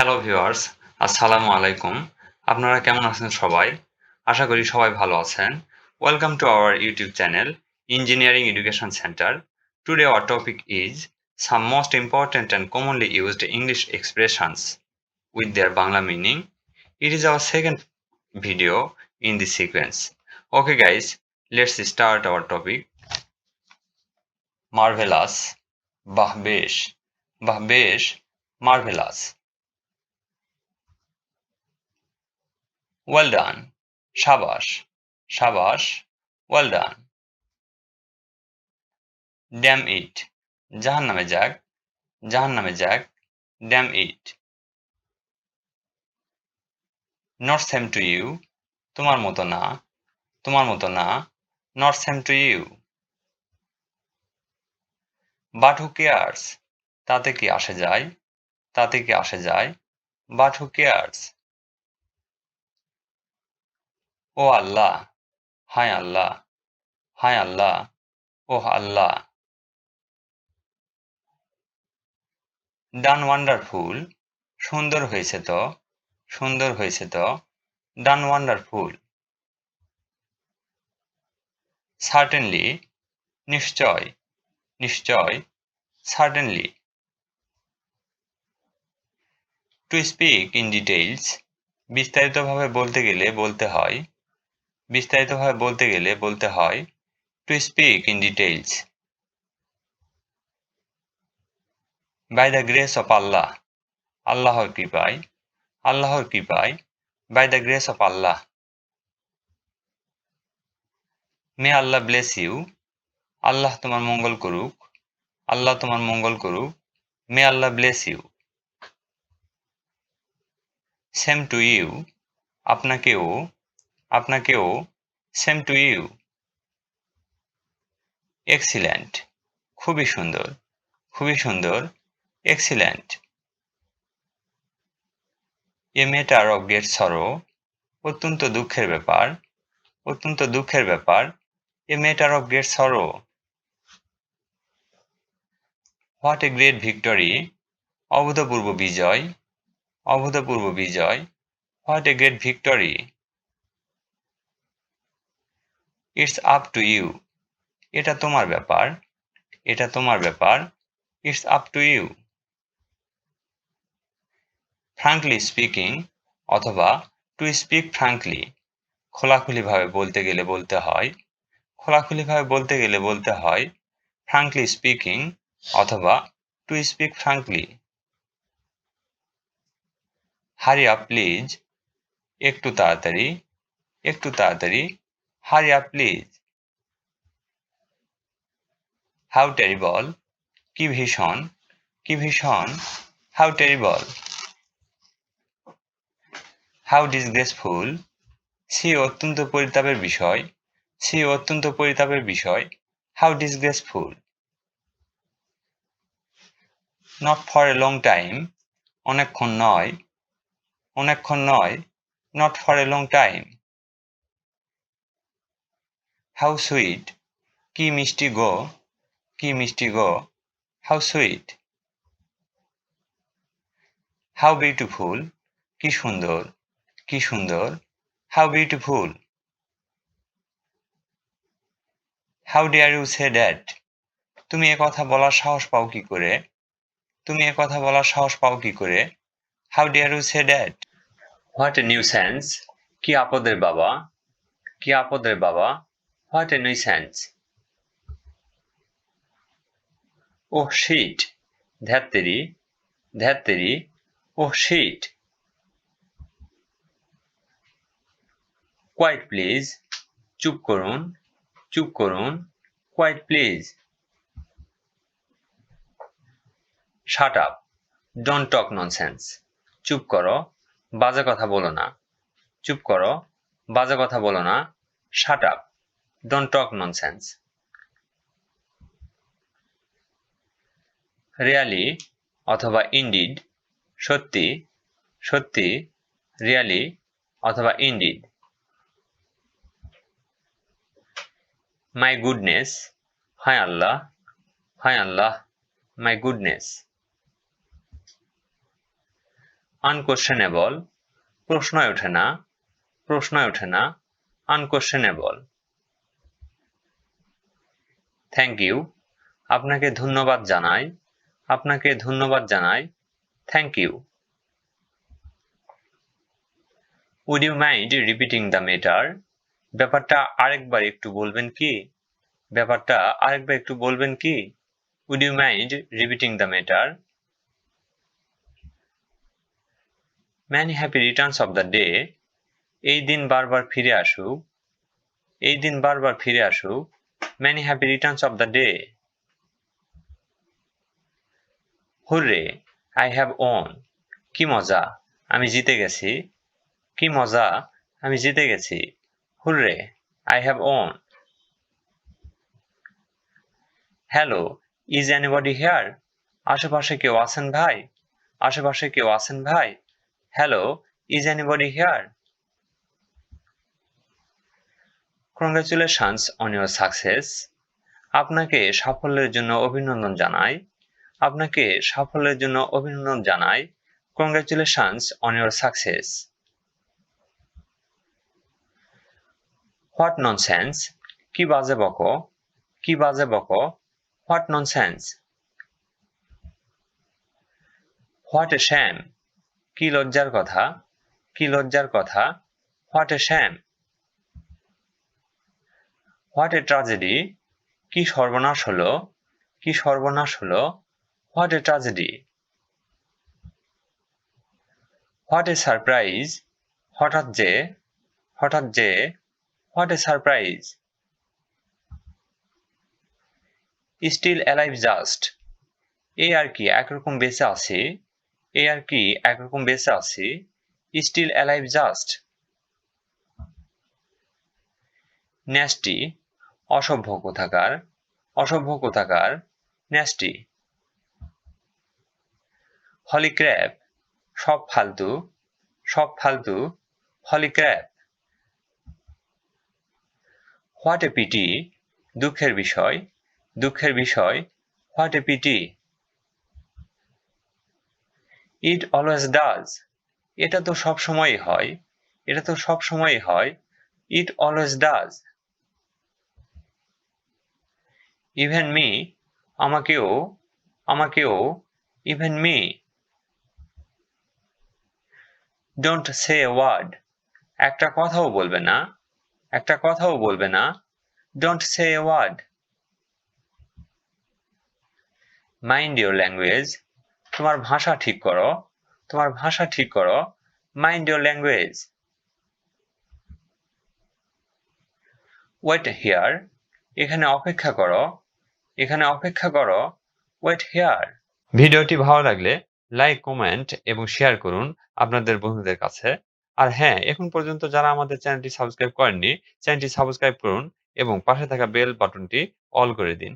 Hello viewers, আসসালামু আলাইকুম। আপনারা কেমন আছেন সবাই? আশা করি সবাই ভালো আছেন। Welcome to our YouTube channel engineering education centre. Today our topic is some most important and commonly used English expressions with their Bangla meaning. It is our second video in this sequence. Okay guys, let's start our topic. Marvellous, বাহ বেশ, marvelous. Well done, shabash, well done. Damn it, জাহান্নামে যাক, damn it. Not same to you, তোমার মতো না, not same to you. But who cares, তাতে কি আসে যায়, but who cares. O Allah, hi Allah, oh Allah. Done wonderful, সুন্দর হয়েছে তো, done wonderful. Certainly, নিশ্চয়, certainly. To speak in details, বিস্তারিতভাবে বলতে হয়, to speak in details. By the grace of Allah, আল্লাহর কৃপায়, by the grace of Allah. May Allah bless you, আল্লাহ তোমার মঙ্গল করুক, may Allah bless you. Same to you, আপনাকেও, same to you. Excellent, খুবই সুন্দর, excellent. A matter of great sorrow, অত্যন্ত দুঃখের ব্যাপার, a matter of great sorrow. What a great victory, অভূতপূর্ব বিজয়, what a great victory. It's up to you, এটা তোমার ব্যাপার, it's up to you. Frankly speaking, অথবা to speak frankly, খোলাখুলিভাবে বলতে গেলে বলতে হয়, frankly speaking, অথবা to speak frankly. Hurry up please, একটু তাড়াতাড়ি, hurry up please. How terrible, কি ভীষণ, how terrible. How disgraceful, সে অত্যন্ত পরিতাপের বিষয়, how disgraceful. Not for a long time, অনেকক্ষণ নয়, not for a long time. How sweet, কি মিষ্টি গো, how sweet. How beautiful, কি সুন্দর, how beautiful. How dare you say that, তুমি এ কথা বলার সাহস পাও কি করে, how dare you say that. What a nuisance, কি আপদের বাবা, what a nuisance. Oh shit, ধ্যাত্তেরি, oh shit. Quiet please, চুপ করুন, quiet please. Shut up, don't talk nonsense, চুপ করো, বাজে কথা বলো না, shut up, don't talk nonsense. Really, অথবা indeed, সত্যি, really, অথবা indeed. My goodness, hi Allah, my goodness. আনকোশ্চেনেবল, প্রশ্নই ওঠে না, প্রশ্নই ওঠে না, আনকোশ্চেনেবল। থ্যাংক ইউ, আপনাকে ধন্যবাদ জানাই, আপনাকে ধন্যবাদ জানাই, thank you. Would you mind repeating the matter? ব্যাপারটা আরেকবার একটু বলবেন কি? ব্যাপারটা আরেকবার একটু বলবেন কি? Would you mind repeating the matter? Many happy returns of the day. এই দিন বারবার ফিরে আসুক, এই দিন বারবার ফিরে আসুক। Many happy returns of the day. Hurray, I have won. কি মজা, আমি জিতে গেছি। কি মজা, আমি জিতে গেছি। Hurray, I have won. Hello, is anybody here? আশেপাশে কেউ আছেন ভাই? আশেপাশে কেউ আছেন ভাই? Hello, is anybody here? Congratulations on your success. আপনাকে সাফল্যের জন্য অভিনন্দন জানাই। আপনাকে সাফল্যের জন্য অভিনন্দন জানাই। Congratulations on your success. What nonsense? কি বাজে বকো, কি বাজে বকো। What nonsense? What a shame! কি লজ্জার কথা, কি লজ্জার কথা। What a shame! What a tragedy! কি সর্বনাশ হলো, কি সর্বনাশ হলো। What a tragedy! What a surprise! হঠাৎ যে, হঠাৎ যে। What a surprise! Still alive just. এই আর কি একরকম বেঁচে আছি, এই আর কি একরকম বেঁচে আছি। Still alive just. Nasty, অসভ্য কোথাকার, অসভ্য কোথাকার। Nasty. Holy crap, সব ফালতু, সব ফালতু। Holy crap. What a pity, দুঃখের বিষয়, দুঃখের বিষয়। What a pity. It always does. এটা তো সব সময়ই হয়, এটা তো সব সময়ই হয়। It always does. Even me, আমাকেও, আমাকেও। Even me. Don't say a word. একটা কথাও বলবে না, একটা কথাও বলবে না। Don't say a word. Mind your language. তোমার ভাষা ঠিক করো, তোমার ভাষা ঠিক করো। Mind your language. Wait here. এখানে অপেক্ষা করো, এখানে অপেক্ষা করো। Wait here. ভিডিওটি ভালো লাগলে লাইক, কমেন্ট এবং শেয়ার করুন আপনাদের বন্ধুদের কাছে। আর হ্যাঁ, এখন পর্যন্ত যারা আমাদের চ্যানেলটি সাবস্ক্রাইব করেননি, চ্যানেলটি সাবস্ক্রাইব করুন এবং পাশে থাকা বেল বাটনটি অল করে দিন।